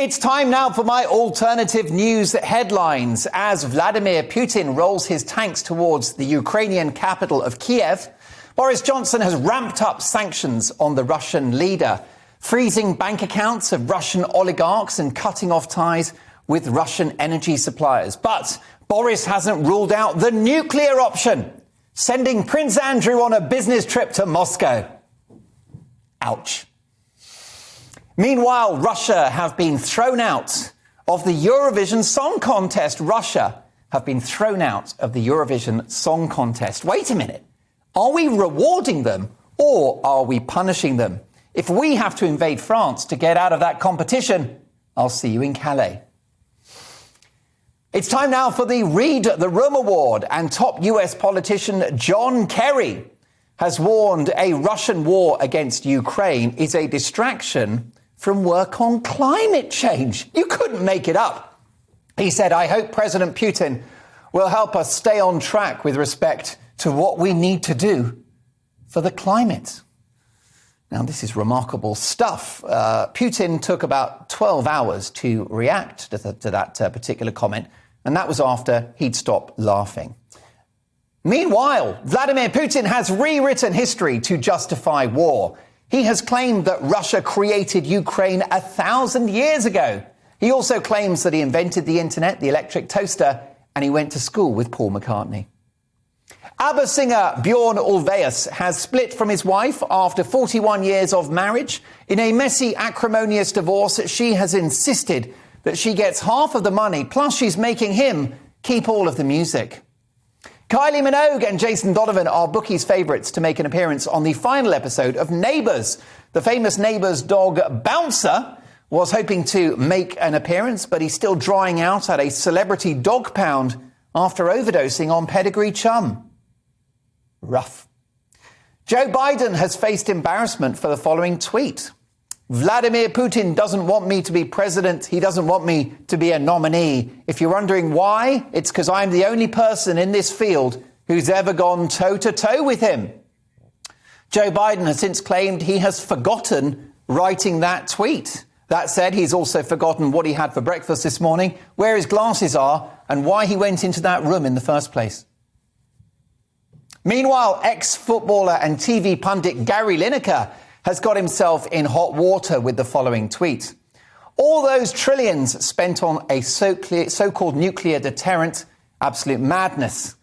It's time now for my alternative news headlines. As Vladimir Putin rolls his tanks towards the Ukrainian capital of Kiev, Boris Johnson has ramped up sanctions on the Russian leader, freezing bank accounts of Russian oligarchs and cutting off ties with Russian energy suppliers. But Boris hasn't ruled out the nuclear option, sending Prince Andrew on a business trip to Moscow. Ouch. Meanwhile, Russia have been thrown out of the Eurovision Song Contest. Russia have been thrown out of the Eurovision Song Contest. Wait a minute. Are we rewarding them or are we punishing them? If we have to invade France to get out of that competition, I'll see you in Calais. It's time now for the Read the Room Award, and top US politician John Kerry has warned a Russian war against Ukraine is a distraction from work on climate change. You couldn't make it up. He said, "I hope President Putin will help us stay on track with respect to what we need to do for the climate." Now, this is remarkable stuff. Putin took about 12 hours to react to that particular comment, and that was after he'd stopped laughing. Meanwhile, Vladimir Putin has rewritten history to justify war. He has claimed that Russia created Ukraine 1,000 years ago. He also claims that he invented the internet, the electric toaster, and he went to school with Paul McCartney. ABBA singer Bjorn Ulvaeus has split from his wife after 41 years of marriage. In a messy, acrimonious divorce, she has insisted that she gets half of the money, plus she's making him keep all of the music. Kylie Minogue and Jason Donovan are bookies' favourites to make an appearance on the final episode of Neighbours. The famous Neighbours dog Bouncer was hoping to make an appearance, but he's still drying out at a celebrity dog pound after overdosing on pedigree chum. Rough. Joe Biden has faced embarrassment for the following tweet. "Vladimir Putin doesn't want me to be president. He doesn't want me to be a nominee. If you're wondering why, it's because I'm the only person in this field who's ever gone toe-to-toe with him." Joe Biden has since claimed he has forgotten writing that tweet. That said, he's also forgotten what he had for breakfast this morning, where his glasses are, and why he went into that room in the first place. Meanwhile, ex-footballer and TV pundit Gary Lineker has got himself in hot water with the following tweet. "All those trillions spent on a so-called nuclear deterrent, absolute madness."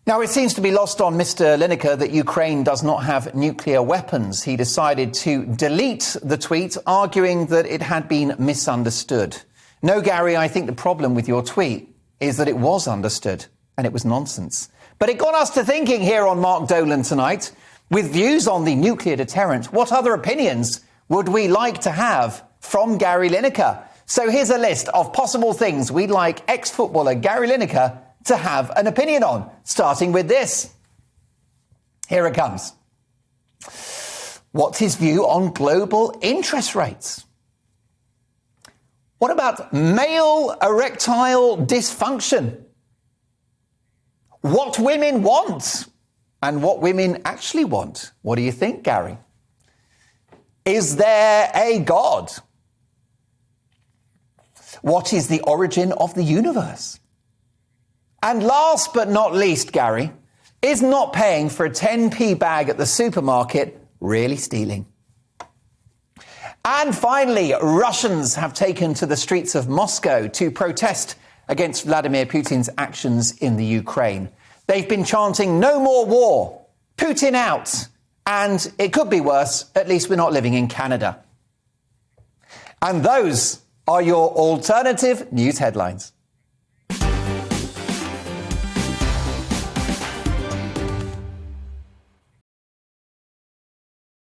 Now, it seems to be lost on Mr. Lineker that Ukraine does not have nuclear weapons. He decided to delete the tweet, arguing that it had been misunderstood. No, Gary, I think the problem with your tweet is that it was understood and it was nonsense. But it got us to thinking here on Mark Dolan tonight. With views on the nuclear deterrent, what other opinions would we like to have from Gary Lineker? So here's a list of possible things we'd like ex-footballer Gary Lineker to have an opinion on, starting with this. Here it comes. What's his view on global interest rates? What about male erectile dysfunction? What women want? And what women actually want. What do you think, Gary? Is there a God? What is the origin of the universe? And last but not least, Gary, is not paying for a 10p bag at the supermarket really stealing? And finally, Russians have taken to the streets of Moscow to protest against Vladimir Putin's actions in the Ukraine. They've been chanting "No more war, Putin out," and it could be worse. At least we're not living in Canada. And those are your alternative news headlines.